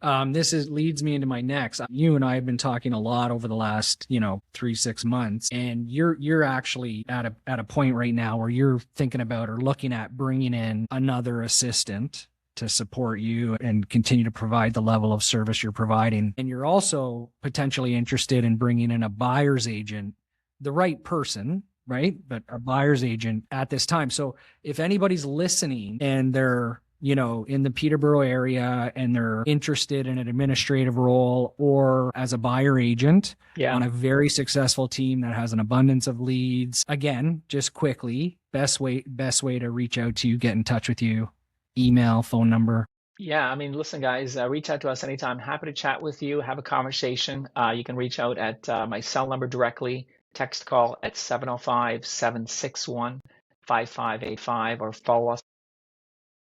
A: Leads me into my next. You and I have been talking a lot over the last, 3-6 months, and you're actually at a point right now where you're thinking about or looking at bringing in another assistant to support you and continue to provide the level of service you're providing. And you're also potentially interested in bringing in a buyer's agent, the right person, right? But a buyer's agent at this time. So if anybody's listening and they're in the Peterborough area and they're interested in an administrative role or as a buyer agent
B: Yeah.
A: on a very successful team that has an abundance of leads. Again, just quickly, best way to reach out to you, get in touch with you, email, phone number.
B: Yeah, I mean, listen, guys, reach out to us anytime. Happy to chat with you, have a conversation. You can reach out at my cell number directly, text call at 705-761-5585, or follow us.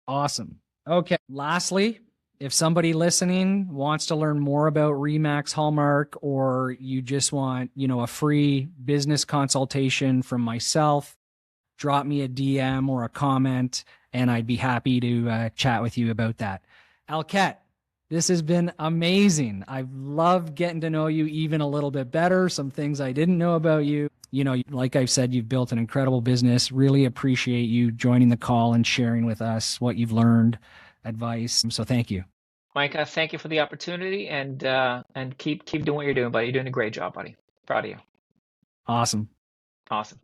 A: Awesome. Okay. Lastly, if somebody listening wants to learn more about Remax Hallmark, or you just want, a free business consultation from myself, drop me a DM or a comment, and I'd be happy to chat with you about that. Alket, this has been amazing. I've loved getting to know you even a little bit better, some things I didn't know about you. Like I've said, you've built an incredible business. Really appreciate you joining the call and sharing with us what you've learned, advice. So thank you.
B: Micah, thank you for the opportunity, and keep doing what you're doing, buddy. You're doing a great job, buddy. Proud of you.
A: Awesome.
B: Awesome.